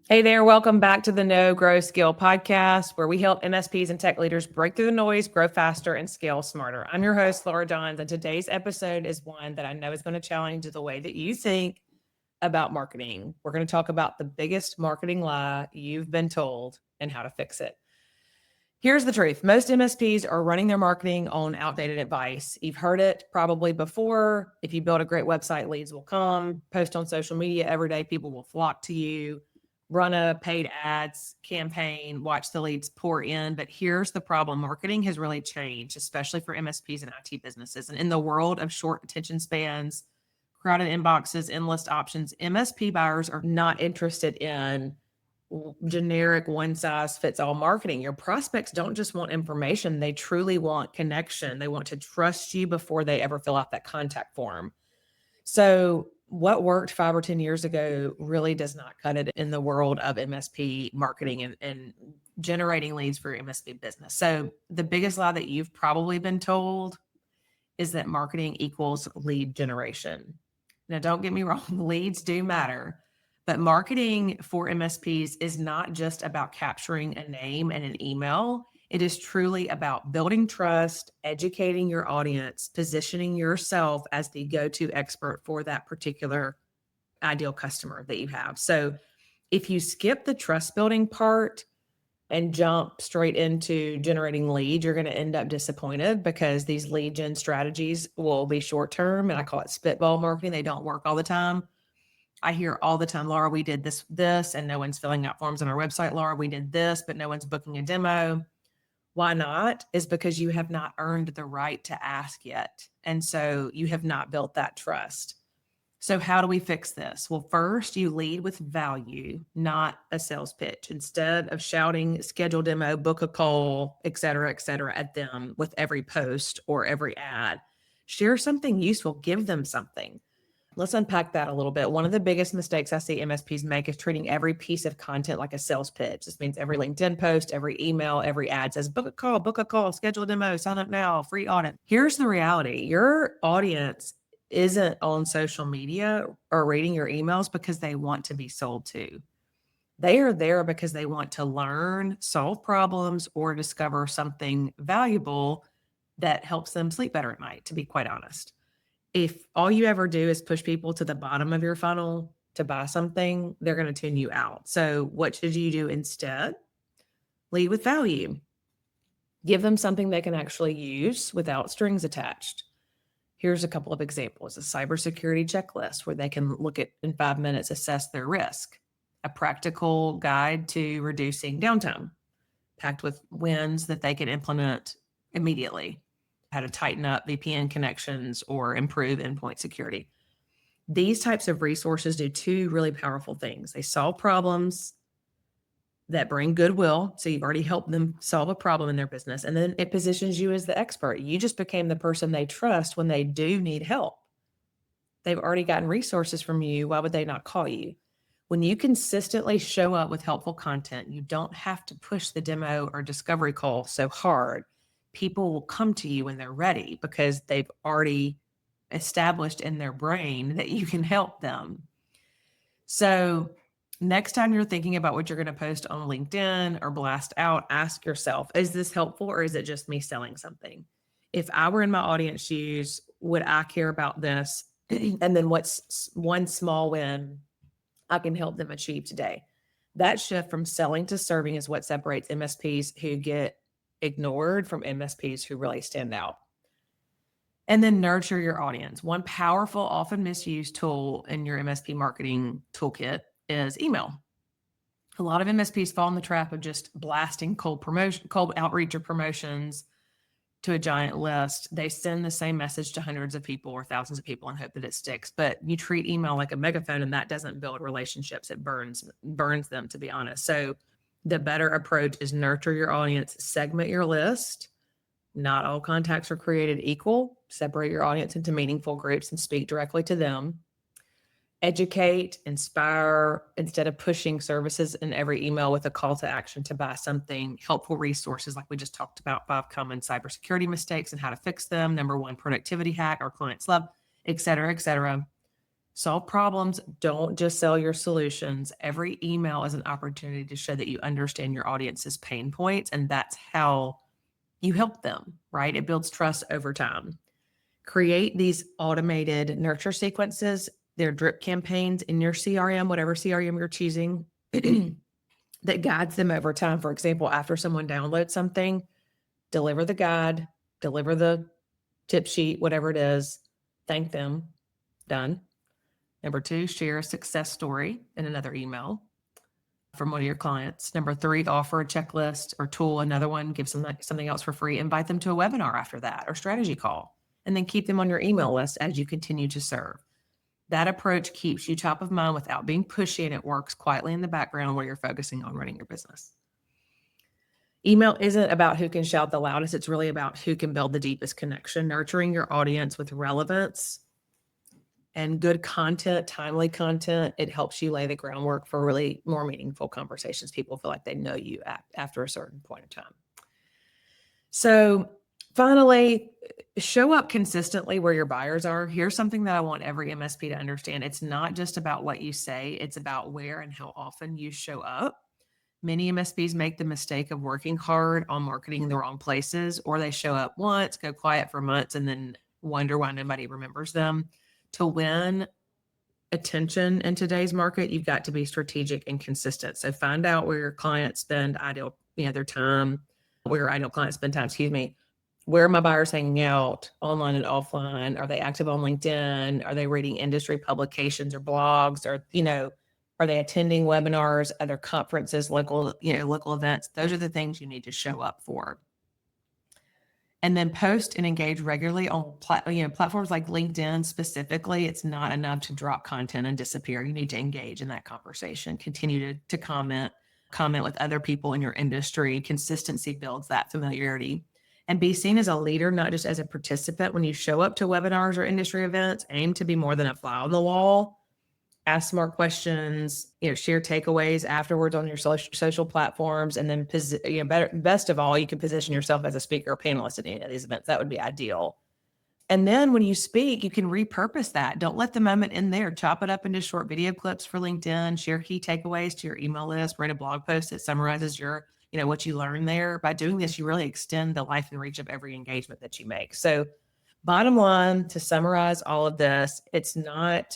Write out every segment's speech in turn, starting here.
Hey there, welcome back to the No Grow Skill podcast, where we help MSPs and tech leaders break through the noise, grow faster, and scale smarter. I'm your host, Laura Johns, and today's episode is one that I know is going to challenge the way that you think about marketing. We're going to talk about the biggest marketing lie you've been told and how to fix it. Here's the truth. Most MSPs are running their marketing on outdated advice. You've heard it probably before. If you build a great website, leads will come. Post on social media every day, people will flock to you. Run a paid ads campaign, watch the leads pour in. But here's the problem. Marketing has really changed, especially for MSPs and IT businesses. And in the world of short attention spans, crowded inboxes, endless options, MSP buyers are not interested in generic one size fits all marketing. Your prospects don't just want information, they truly want connection. They want to trust you before they ever fill out that contact form. So, what worked 5 or 10 years ago really does not cut it in the world of MSP marketing and generating leads for your MSP business. So, the biggest lie that you've probably been told is that marketing equals lead generation. Now, don't get me wrong, leads do matter, but marketing for MSPs is not just about capturing a name and an email. It is truly about building trust, educating your audience, positioning yourself as the go to expert for that particular ideal customer that you have. So, if you skip the trust building part, and jump straight into generating leads, you're going to end up disappointed because these lead gen strategies will be short term. And I call it spitball marketing. They don't work all the time. I hear all the time, Laura, we did this, and no one's filling out forms on our website. Laura, we did this, but no one's booking a demo. Why not? Is because you have not earned the right to ask yet. And so you have not built that trust. So, how do we fix this? Well, first, you lead with value, not a sales pitch. Instead of shouting, schedule demo, book a call, et cetera, at them with every post or every ad, share something useful, give them something. Let's unpack that a little bit. One of the biggest mistakes I see MSPs make is treating every piece of content like a sales pitch. This means every LinkedIn post, every email, every ad says book a call, schedule a demo, sign up now, free audit. Here's the reality. Your audience isn't on social media or reading your emails because they want to be sold to. They are there because they want to learn, solve problems, or discover something valuable that helps them sleep better at night, to be quite honest. If all you ever do is push people to the bottom of your funnel to buy something, they're going to tune you out. So, what should you do instead? Lead with value. Give them something they can actually use without strings attached. Here's a couple of examples: a cybersecurity checklist where they can look at in 5 minutes, assess their risk, a practical guide to reducing downtime, packed with wins that they can implement immediately, how to tighten up VPN connections or improve endpoint security. These types of resources do two really powerful things. They solve problems that bring goodwill. So you've already helped them solve a problem in their business. And then it positions you as the expert. You just became the person they trust when they do need help. They've already gotten resources from you. Why would they not call you? When you consistently show up with helpful content, you don't have to push the demo or discovery call so hard. People will come to you when they're ready because they've already established in their brain that you can help them. So, next time you're thinking about what you're going to post on LinkedIn or blast out, ask yourself, is this helpful or is it just me selling something? If I were in my audience shoes, would I care about this? And then what's one small win I can help them achieve today? That shift from selling to serving is what separates MSPs who get ignored from MSPs who really stand out. And then nurture your audience. One powerful, often misused tool in your MSP marketing toolkit is email. A lot of MSPs fall in the trap of just blasting cold outreach or promotions to a giant list. They send the same message to hundreds of people or thousands of people and hope that it sticks. But you treat email like a megaphone, and that doesn't build relationships. It burns them, to be honest. So the better approach is nurture your audience, segment your list. Not all contacts are created equal. Separate your audience into meaningful groups and speak directly to them. Educate, inspire, instead of pushing services in every email with a call to action to buy something. Helpful resources like we just talked about, 5 common cybersecurity mistakes and how to fix them, number 1 productivity hack our clients love, et cetera, et cetera. Solve problems. Don't just sell your solutions. Every email is an opportunity to show that you understand your audience's pain points, and that's how you help them, right? It builds trust over time. Create these automated nurture sequences. They're drip campaigns in your CRM, whatever CRM you're choosing, that guides them over time. For example, after someone downloads something, deliver the guide, deliver the tip sheet, whatever it is, thank them, done. Number 2, share a success story in another email from one of your clients. Number 3, offer a checklist or tool. Another one, give something else for free. Invite them to a webinar after that or strategy call, and then keep them on your email list as you continue to serve. That approach keeps you top of mind without being pushy, and it works quietly in the background where you're focusing on running your business. Email isn't about who can shout the loudest. It's really about who can build the deepest connection. Nurturing your audience with relevance and good content, timely content, it helps you lay the groundwork for really more meaningful conversations. People feel like they know you after a certain point of time. So finally, show up consistently where your buyers are. Here's something that I want every MSP to understand. It's not just about what you say, it's about where and how often you show up. Many MSPs make the mistake of working hard on marketing in the wrong places, or they show up once, go quiet for months, and then wonder why nobody remembers them. To win attention in today's market, you've got to be strategic and consistent. So find out where your clients spend their time, where your ideal clients spend time, where are my buyers hanging out, online and offline? Are they active on LinkedIn? Are they reading industry publications or blogs? Or, are they attending webinars, other conferences, local events? Those are the things you need to show up for. And then post and engage regularly on platforms like LinkedIn specifically. It's not enough to drop content and disappear. You need to engage in that conversation. Continue to comment with other people in your industry. Consistency builds that familiarity. And be seen as a leader, not just as a participant. When you show up to webinars or industry events, aim to be more than a fly on the wall. Ask smart questions, share takeaways afterwards on your social platforms. And then, best of all, you can position yourself as a speaker or panelist at any of these events. That would be ideal. And then when you speak, you can repurpose that. Don't let the moment end there. Chop it up into short video clips for LinkedIn, share key takeaways to your email list, write a blog post that summarizes what you learned there. By doing this, you really extend the life and reach of every engagement that you make. So bottom line, to summarize all of this,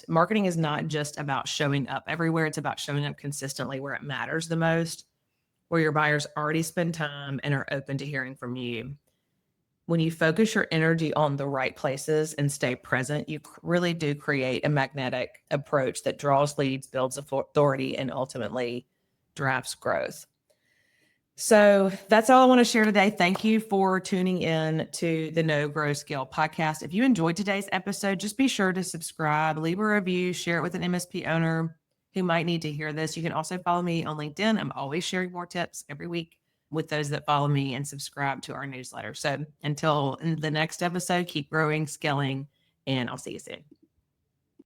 marketing is not just about showing up everywhere. It's about showing up consistently where it matters the most, where your buyers already spend time and are open to hearing from you. When you focus your energy on the right places and stay present, you really do create a magnetic approach that draws leads, builds authority, and ultimately drives growth. So that's all I want to share today. Thank you for tuning in to the Know, Grow, Scale podcast. If you enjoyed today's episode, just be sure to subscribe, leave a review, share it with an MSP owner who might need to hear this. You can also follow me on LinkedIn. I'm always sharing more tips every week with those that follow me and subscribe to our newsletter. So until the next episode, keep growing, scaling, and I'll see you soon.